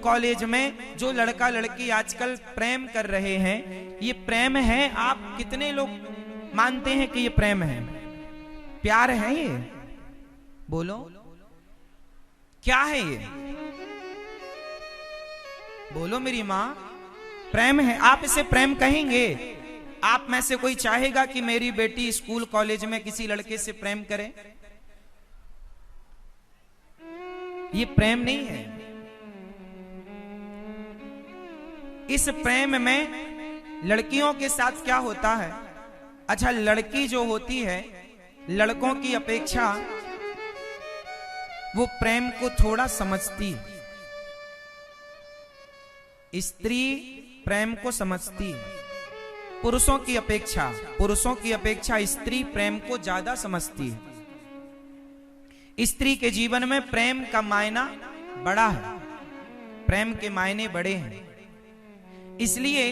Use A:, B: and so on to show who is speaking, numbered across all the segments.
A: College में जो लड़का लड़की आजकल प्रेम कर रहे हैं, ये प्रेम है? आप कितने लोग मानते हैं कि ये प्रेम है, प्यार है? ये बोलो, क्या है ये? बोलो मेरी माँ, प्रेम है? आप इसे प्रेम कहेंगे? आप में से कोई चाहेगा कि मेरी बेटी स्कूल कॉलेज में किसी लड़के से प्रेम करे? ये प्रेम नहीं है। इस प्रेम में लड़कियों के साथ क्या होता है? अच्छा, लड़की जो होती है लड़कों की अपेक्षा वो प्रेम को थोड़ा समझती है। स्त्री प्रेम को समझती है। पुरुषों की अपेक्षा स्त्री प्रेम को ज्यादा समझती है। स्त्री के जीवन में प्रेम का मायना बड़ा है, प्रेम के मायने बड़े हैं। इसलिए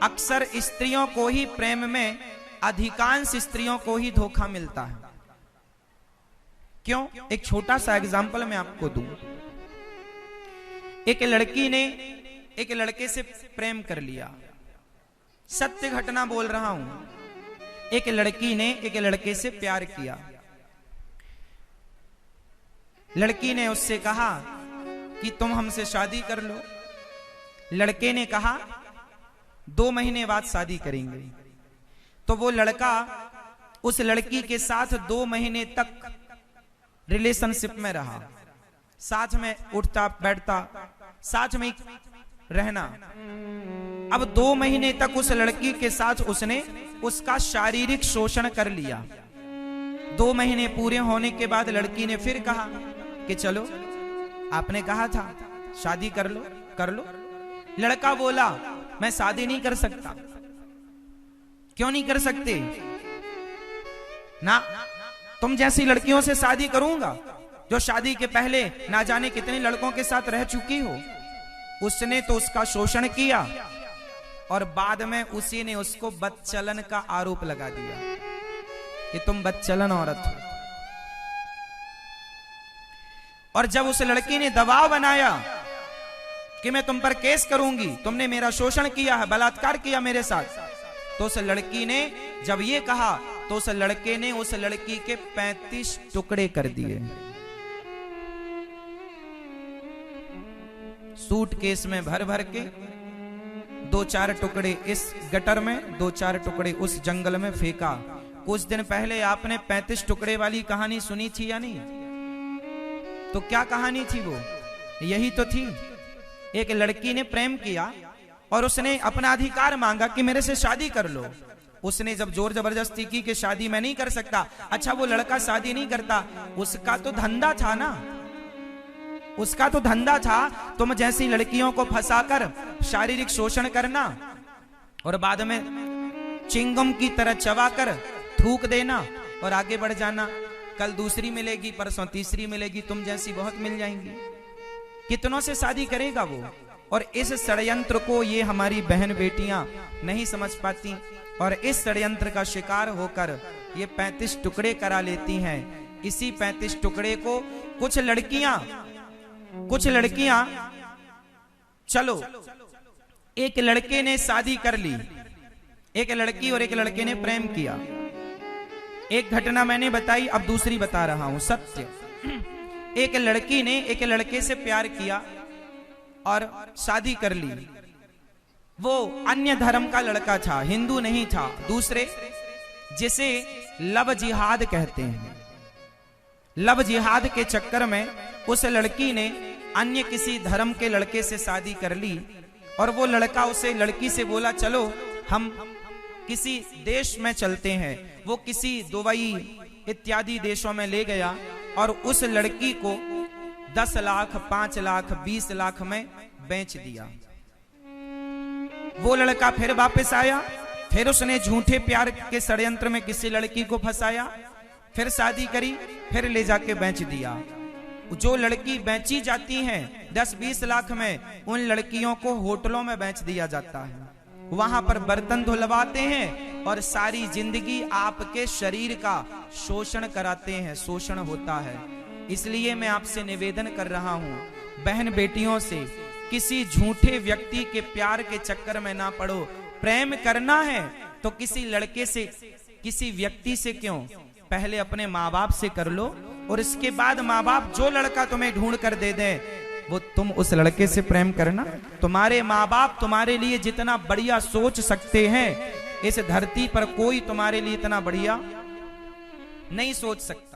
A: अक्सर स्त्रियों को ही प्रेम में, अधिकांश स्त्रियों को ही धोखा मिलता है। क्यों? एक छोटा सा एग्जाम्पल मैं आपको दूं। एक लड़की ने एक लड़के से प्रेम कर लिया। सत्य घटना बोल रहा हूं। एक लड़की ने एक लड़के से प्यार किया। लड़की ने उससे कहा कि तुम हमसे शादी कर लो। लड़के ने कहा 2 महीने बाद शादी करेंगे। तो वो लड़का उस लड़की के साथ 2 महीने तक रिलेशनशिप में रहा, साथ में उठता बैठता, साथ में रहना। अब 2 महीने तक उस लड़की के साथ उसने उसका शारीरिक शोषण कर लिया। 2 महीने पूरे होने के बाद लड़की ने फिर कहा कि चलो, आपने कहा था शादी कर लो, कर लो। लड़का बोला मैं शादी नहीं कर सकता। क्यों नहीं कर सकते? ना, तुम जैसी लड़कियों से शादी करूंगा जो शादी के पहले ना जाने कितने लड़कों के साथ रह चुकी हो। उसने तो उसका शोषण किया और बाद में उसी ने उसको बदचलन का आरोप लगा दिया कि तुम बदचलन औरत हो। और जब उस लड़की ने दबाव बनाया कि मैं तुम पर केस करूंगी, तुमने मेरा शोषण किया है, बलात्कार किया मेरे साथ, तो उस लड़की ने जब ये कहा तो उस लड़के ने उस लड़की के 35 टुकड़े कर दिए। सूटकेस में भर भर के 2-4 टुकड़े इस गटर में, 2-4 टुकड़े उस जंगल में फेंका। कुछ दिन पहले आपने 35 टुकड़े वाली कहानी सुनी थी या नहीं? तो क्या कहानी थी वो? यही तो थी। एक लड़की ने प्रेम किया और उसने अपना अधिकार मांगा कि मेरे से शादी कर लो। उसने जब जोर जबरदस्ती की कि शादी मैं नहीं कर सकता। अच्छा, वो लड़का शादी नहीं करता, उसका तो धंधा था ना, उसका तो धंधा था तुम जैसी लड़कियों को फंसाकर शारीरिक शोषण करना और बाद में चिंगम की तरह चबाकर थूक देना और आगे बढ़ जाना। कल दूसरी मिलेगी, परसों तीसरी मिलेगी, तुम जैसी बहुत मिल जाएंगी। कितनों से शादी करेगा वो? और इस षड्यंत्र को ये हमारी बहन बेटियां नहीं समझ पाती और इस षड्यंत्र का शिकार होकर ये 35 टुकड़े करा लेती हैं। इसी 35 टुकड़े को कुछ लड़कियां चलो, एक लड़के ने शादी कर ली, एक लड़की और एक लड़के ने प्रेम किया। एक घटना मैंने बताई, अब दूसरी बता रहा हूं, सत्य। एक लड़की ने एक लड़के से प्यार किया और शादी कर ली। वो अन्य धर्म का लड़का था, हिंदू नहीं था, दूसरे, जिसे लव जिहाद कहते हैं। लव जिहाद के चक्कर में उस लड़की ने अन्य किसी धर्म के लड़के से शादी कर ली और वो लड़का उसे लड़की से बोला चलो हम किसी देश में चलते हैं। वो किसी दुबई इत्यादि देशों में ले गया और उस लड़की को 10 लाख, 5 लाख, 20 लाख में बेच दिया। वो लड़का फिर वापस आया, फिर उसने झूठे प्यार के षड्यंत्र में किसी लड़की को फंसाया, फिर शादी करी, फिर ले जाके बेच दिया। जो लड़की बेची जाती हैं 10-20 लाख में, उन लड़कियों को होटलों में बेच दिया जाता है। वहां पर बर्तन धुलवाते हैं और सारी जिंदगी आपके शरीर का शोषण कराते हैं, शोषण होता है। इसलिए मैं आपसे निवेदन कर रहा हूं बहन बेटियों से किसी झूठे व्यक्ति के प्यार के चक्कर में ना पड़ो। प्रेम करना है तो किसी लड़के से, किसी व्यक्ति से क्यों, पहले अपने माँ बाप से कर लो, और इसके बाद माँ बाप जो लड़का तुम्हें ढूंढ कर दे दे वो तुम उस लड़के से प्रेम करना। तुम्हारे माँ बाप तुम्हारे लिए जितना बढ़िया सोच सकते हैं, इस धरती पर कोई तुम्हारे लिए इतना बढ़िया नहीं सोच सकता।